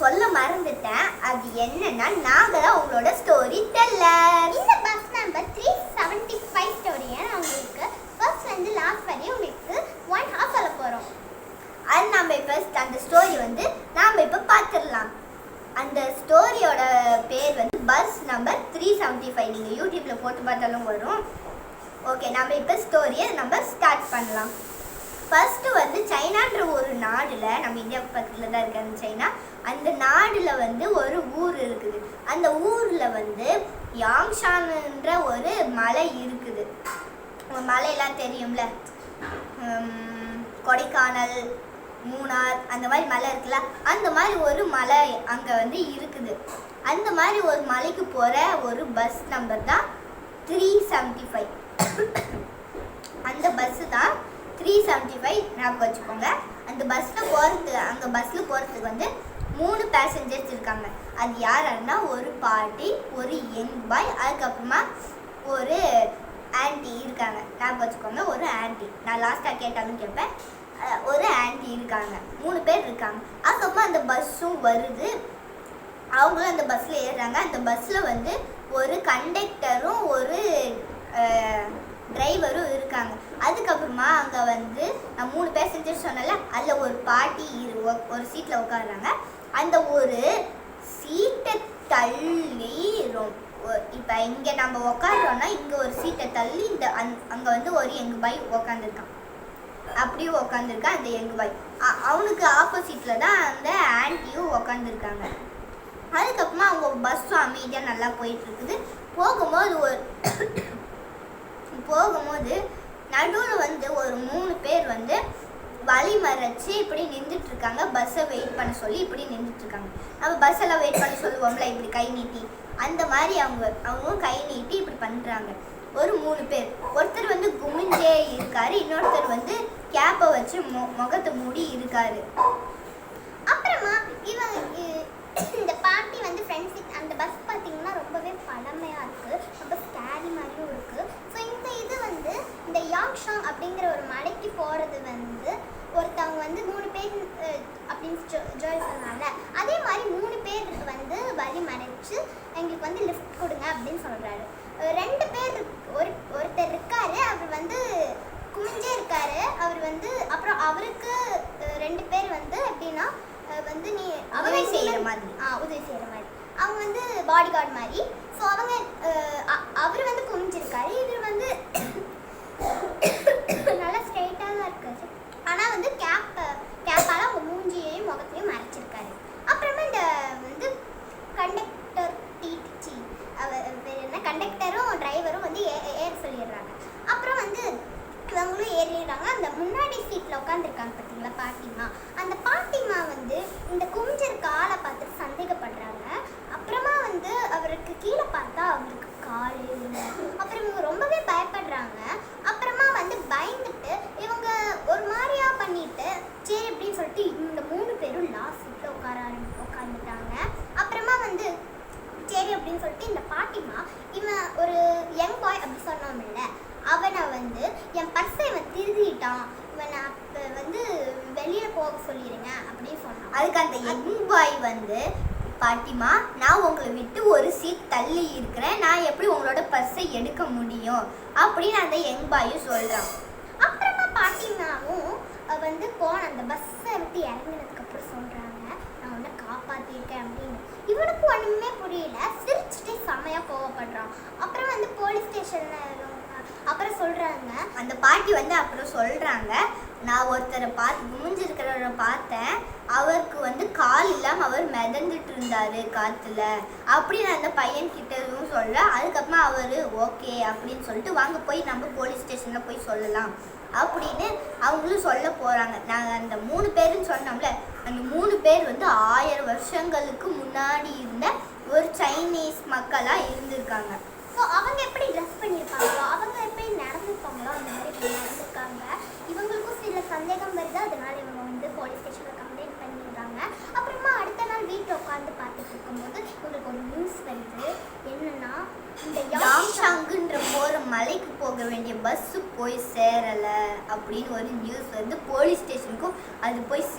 சொல்ல மறந்துட்டேன். அது என்னன்னா நாங்க தான் உங்களோட ஸ்டோரி டெல்லர். இந்த பஸ் நம்பர் 375 ஸ்டோரியை நான் உங்களுக்கு ஃபர்ஸ்ட் வந்து லாஸ்ட் வரையும் உங்களுக்கு 1 ஹாஃப் சொல்ல போகிறோம். அது நம்ம இப்போ அந்த ஸ்டோரி வந்து நாம் இப்போ பார்த்துடலாம். அந்த ஸ்டோரியோட பேர் வந்து பஸ் நம்பர் 375. நீங்கள் யூடியூப்பில் போட்டு பார்த்தாலும் வரும். ஓகே, நம்ம இப்போ ஸ்டோரியை நம்ம ஸ்டார்ட் பண்ணலாம். ஃபர்ஸ்ட்டு வந்து சைனான்ற ஒரு நாடில், நம்ம இந்தியா பக்கத்தில் தான் இருக்குது அந்த சைனா, அந்த நாடில் வந்து ஒரு ஊர் இருக்குது. அந்த ஊரில் வந்து யாங்ஷான்ன்ற ஒரு மலை இருக்குது. மலையெல்லாம் தெரியும்ல, கொடைக்கானல், மூணார், அந்த மாதிரி மலை இருக்குல்ல, அந்த மாதிரி ஒரு மலை அங்கே வந்து இருக்குது. அந்த மாதிரி ஒரு மலைக்கு போகிற ஒரு பஸ் நம்பர் தான் 375. அந்த பஸ்ஸு தான் 375 ஞாபகம் வச்சுக்கோங்க. அந்த பஸ்ஸில் போகிறதுக்கு வந்து 3 பேசஞ்சர்ஸ் இருக்காங்க. அது யாருன்னா ஒரு பாட்டி, ஒரு யங் பாய், அதுக்கப்புறமா ஒரு ஆன்ட்டி இருக்காங்க. ஞாபகம் வச்சுக்கோங்க, ஒரு ஆன்ட்டி. நான் லாஸ்ட்டாக கேட்டாலும் கேட்பேன். ஒரு ஆன்ட்டி இருக்காங்க. 3 பேர் இருக்காங்க. அதுக்கப்புறமா அந்த பஸ்ஸும் வருது. அவங்களும் அந்த பஸ்ஸில் ஏறுறாங்க. அந்த பஸ்ஸில் வந்து ஒரு கண்டக்டரும் ஒரு டிரைவரும் இருக்காங்க. அதுக்கப்புறமா அங்கே வந்து நான் 3 பேசஞ்சர் சொன்னல, அதில் ஒரு பாட்டி ஒரு சீட்டில் உட்காடுறாங்க. அந்த ஒரு சீட்டை தள்ளி இப்போ இங்கே நம்ம உட்காடுறோன்னா இங்கே ஒரு சீட்டை தள்ளி அங்கே வந்து ஒரு யங் பாய் உட்காந்துருக்கான். அப்படியே உட்காந்துருக்கான் அந்த யங் பாய். அவனுக்கு ஆப்போசிட்டில் தான் அந்த ஆன்ட்டியும் உட்காந்துருக்காங்க. அதுக்கப்புறமா அவங்க பஸ்ஸும் அமைதியாக நல்லா போயிட்டுருக்குது. போகும்போது நடுவில் வந்து ஒரு 3 பேர் வந்து வழி மறைச்சி இப்படி நின்றுட்டுருக்காங்க. பஸ்ஸை வெயிட் பண்ண சொல்லி இப்படி நின்றுட்டுருக்காங்க. நம்ம பஸ்ஸெல்லாம் வெயிட் பண்ண சொல்லுவோம்ல, இப்படி கை நீட்டி, அந்த மாதிரி அவங்க கை நீட்டி இப்படி பண்ணுறாங்க. ஒரு 3 பேர். ஒருத்தர் வந்து குமிஞ்சே இருக்காரு, இன்னொருத்தர் வந்து கேப்பை வச்சு முகத்தை மூடி இருக்காரு. அப்புறமா இந்த பாட்டி வந்து ஃப்ரெண்ட் சீட். அந்த பஸ் பார்த்தீங்கன்னா ரொம்பவே பழமையாக இருக்குது, ரொம்ப ஸ்கேரி மாதிரியும் இருக்குது. ஸோ இது வந்து இந்த யாங்ஷாங் அப்படிங்கிற ஒரு மலைக்கு போகிறது வந்து ஒருத்தவங்க வந்து 3 பேர் அப்படின்னு ஜோய் சொன்னாங்க. அதே மாதிரி 3 பேருக்கு வந்து வழி மறைச்சு எங்களுக்கு வந்து லிஃப்ட் கொடுங்க அப்படின்னு சொல்கிறாரு. 2 பேர் ஒருத்தர் இருக்காரு, அவர் வந்து குமிஞ்சே இருக்காரு. அவர் வந்து அப்புறம் அவருக்கு 2 பேர் வந்து எப்படின்னா வந்து உதவி செய்கிற மாதிரி அவங்க வந்து பாடி கார்டு மாதிரி. ஸோ அவர் வந்து குமிஞ்சிருக்காரு, இவர் வந்து நல்லா ஸ்ட்ரெயிட்டாக தான் இருக்காரு. ஆனால் வந்து கேப்பால் அவங்க மூஞ்சியையும் முகத்தையும் மறைச்சிருக்காரு. அப்புறமா இந்த வந்து கண்டக்டரும் டிரைவரும் வந்து ஏற சொல்லிடுறாங்க. அப்புறம் வந்து இவங்களும் ஏறிடுறாங்க. அந்த முன்னாடி சீட்டில் உட்காந்துருக்காங்க பார்த்தீங்களா பாட்டிமா, அந்த பாட்டிமா வந்து இந்த குமிஞ்சர் காலை பார்த்துட்டு சந்தேகப்படுறாங்க. அப்புறமா வந்து அவருக்கு கீழே பார்த்தா அவருக்கு கால் இல்லை. அப்புறம் இவங்க ரொம்பவே பயப்படுறாங்க. அப்புறமா வந்து பயந்துட்டு இவங்க ஒரு மாதிரியா பண்ணிட்டு சரி அப்படின்னு சொல்லிட்டு இந்த 3 பேரும் லாஸ்ட் சீட்டில் உட்காந்துட்டாங்க. அப்புறமா வந்து சரி அப்படின்னு சொல்லிட்டு இந்த பாட்டிமா இவன் ஒரு யங் பாய் அப்படி சொன்னோம்ல, அவனை வந்து என் பர்ஸை இவன் திருதிட்டான், இவனை வந்து வெளியில் போக சொல்லிடுங்க அப்படின்னு சொன்னான். அதுக்கு அந்த யங் பாய் வந்து, பாட்டிமா நான் உங்களை விட்டு ஒரு சீட் தள்ளி இருக்கிறேன், நான் எப்படி உங்களோட பர்ஸை எடுக்க முடியும் அப்படின்னு அந்த யங் பாயும் சொல்கிறான். அப்புறமா பாட்டிமாவும் வந்து அந்த பஸ்ஸை விட்டு இறங்கினதுக்கப்புறம் சொல்கிறாங்க, நான் உன்னை காப்பாற்றிருக்கேன் அப்படின்னு. இவனுக்கு ஒன்றுமே புரியல, சிரிச்சுட்டே செமையாக கோவப்படுறான். அப்புறம் வந்து போலீஸ் ஸ்டேஷனில் அப்புறம் சொல்கிறாங்க, அந்த பாட்டி வந்து அப்புறம் சொல்கிறாங்க, நான் ஒருத்தரை குமிஞ்சிருக்கிறவரை பார்த்தேன், அவருக்கு வந்து கால் இல்லாமல் அவர் மிதந்துட்டு இருந்தார் காற்றுல அப்படின்னு அந்த பையன்கிட்டவும் சொல்கிறேன். அதுக்கப்புறமா அவர் ஓகே அப்படின்னு சொல்லிட்டு வாங்க போய் நம்ம போலீஸ் ஸ்டேஷனில் போய் சொல்லலாம் அப்படின்னு அவங்களும் சொல்ல போகிறாங்க. நாங்கள் அந்த 3 பேருன்னு சொன்னோம்ல, அந்த 3 பேர் வந்து 1000 வருஷங்களுக்கு முன்னாடி இருந்த ஒரு சைனீஸ் மக்களாக இருந்திருக்காங்க. ஸோ அவங்க எப்படி ட்ரெஸ் பண்ணியிருப்பாங்களோ, அவங்க எப்படி நடந்துருப்பாங்களோ அந்த மாதிரி நடந்திருக்காங்க. இவங்களுக்கும் சில சந்தேகம் வருது, அதனால இவங்க வந்து போலீஸ் ஸ்டேஷனில் கம்ப்ளைண்ட் பண்ணிடுறாங்க. அப்புறமா அடுத்த நாள் வீட்டில் உட்காந்து பார்த்துட்டு இருக்கும்போது இவங்களுக்கு ஒரு நியூஸ் வருது. என்னன்னா, இந்த யாங்ஷாங்குன்ற போகிற மலைக்கு போக வேண்டிய பஸ்ஸு போய் சேரலை அப்படின்னு ஒரு நியூஸ் வந்து போலீஸ் ஸ்டேஷனுக்கும் அது போய்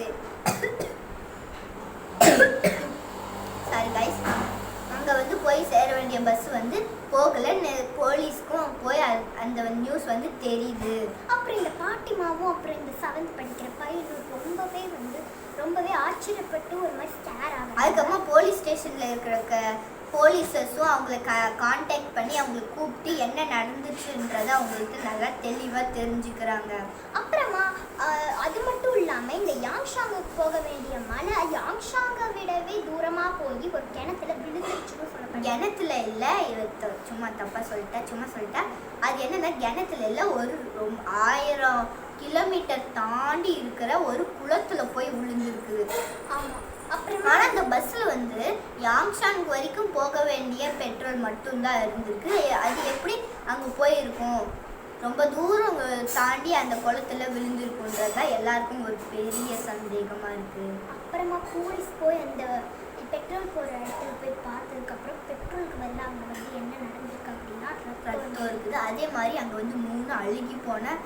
சாரி கைஸ், அங்கே வந்து போய் சேர வேண்டிய பஸ் வந்து போகலை. போலீஸ்க்கும் போய் அந்த நியூஸ் வந்து தெரியுது. அப்புறம் இந்த பாட்டிமாவும் அப்புறம் இந்த 7th படிக்கிற பையனும் ரொம்பவே ஆச்சரியப்பட்டு ஒரு மாதிரி ஸ்கேர் ஆகும். அதுக்கப்புறமா போலீஸ் ஸ்டேஷனில் இருக்கிற போலீஸஸும் அவங்கள கான்டாக்ட் பண்ணி அவங்களுக்கு கூப்பிட்டு என்ன நடந்துச்சுன்றதை அவங்களுக்கு நல்லா தெளிவாக தெரிஞ்சுக்கிறாங்க. அப்புறமா அது மட்டும் இல்லாமல் இந்த யாங்ஷாங்குக்கு போக வேண்டிய மலை யாங்ஷாங்கை விடவே தூரமாக போய் ஒரு கிணத்துல விழுந்துருச்சுன்னு சொல்லப்படுது. கிணத்துல இல்லை, சும்மா தப்பாக சொல்லிட்டா. அது என்னன்னா கிணத்துல இல்லை, ஒரு 1000 கிலோமீட்டர் தாண்டி இருக்கிற ஒரு குளத்துல போய் விழுந்துருக்குது. ஆமாம். அப்புறம் ஆனால் அந்த பஸ்ஸில் வந்து யாங்ஷாங் வரைக்கும் போக வேண்டிய பெட்ரோல் மட்டும்தான் இருந்திருக்கு. அது எப்படி அங்கே போயிருக்கும், ரொம்ப தூரம் தாண்டி அந்த குளத்துல விழுந்திருக்குன்றது தான் எல்லாருக்கும் ஒரு பெரிய சந்தேகமாக இருக்குது. அப்புறமா போலீஸ் போய் அந்த பெட்ரோல் போகிற இடத்துல போய் பார்த்ததுக்கப்புறம் பெட்ரோலுக்கு வந்து அங்கே வந்து என்ன நடந்திருக்கு அப்படின்னா ரத்தம் இருக்குது. அதே மாதிரி அங்கே வந்து 3 அழுகி போன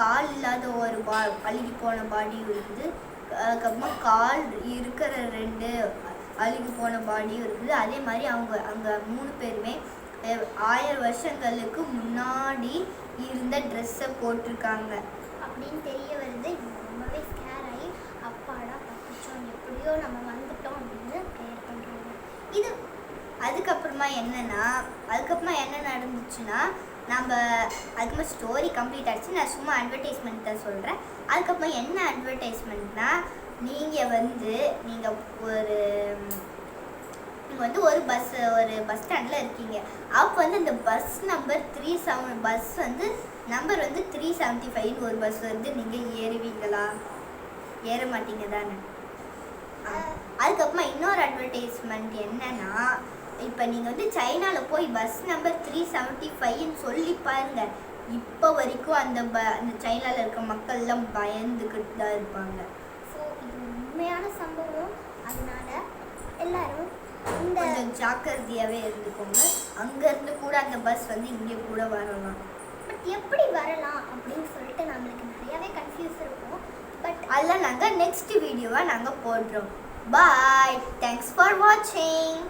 கால் இல்லாத ஒரு அழுகி போன பாடியும் இருக்குது. அதுக்கப்புறமா கால் இருக்கிற 2 அழுகி போன பாடியும் இருக்குது. அதே மாதிரி அங்கே 3 பேருமே 1000 வருஷங்களுக்கு முன்னாடி இருந்த ட்ரெஸ்ஸை போட்டிருக்காங்க அப்படின்னு தெரிய வருது. ரொம்பவே ஸ்கேர் ஆகி அப்பாடா தப்பிச்சோம், எப்படியோ நம்ம வந்துட்டோம் அப்படின்னு ப்ரேயர் பண்ணுறாங்க. இது அதுக்கப்புறமா என்ன நடந்துச்சுன்னா, நம்ம அதுக்கப்புறமா ஸ்டோரி கம்ப்ளீட் ஆகிடுச்சு. நான் சும்மா அட்வர்டைஸ்மெண்ட் தான் சொல்கிறேன். அதுக்கப்புறமா என்ன அட்வர்டைஸ்மெண்ட்னா, நீங்கள் ஒரு பஸ் ஸ்டாண்டில் இருக்கீங்க. அப்போ வந்து அந்த பஸ் நம்பர் 37 பஸ் வந்து நம்பர் வந்து 375 ஒரு பஸ் வந்து நீங்கள் ஏறுவீங்களா? ஏற மாட்டீங்க தானே. அதுக்கப்புறமா இன்னொரு அட்வர்டைஸ்மெண்ட் என்னன்னா, இப்போ நீங்கள் வந்து சைனாவில் போய் பஸ் நம்பர் 375ன்னு சொல்லி பாருங்க, இப்போ வரைக்கும் அந்த சைனாவில் இருக்க மக்கள்லாம் பயந்துக்கிட்டு தான் இருப்பாங்க. ஸோ இது உண்மையான சம்பவம், அதனால எல்லாரும் கொஞ்சம் ஜாக்கிரதையாகவே இருந்துக்கோங்க. அங்கேருந்து கூட அந்த பஸ் வந்து இங்கே கூட வரலாம். பட் எப்படி வரலாம் அப்படின்னு சொல்லிட்டு நம்மளுக்கு நிறையாவே கன்ஃபியூஸ் இருக்கும். பட் அதெல்லாம் நாங்கள் நெக்ஸ்ட் வீடியோவாக நாங்கள் போடுறோம். பாய், தேங்க்ஸ் ஃபார் வாட்சிங்.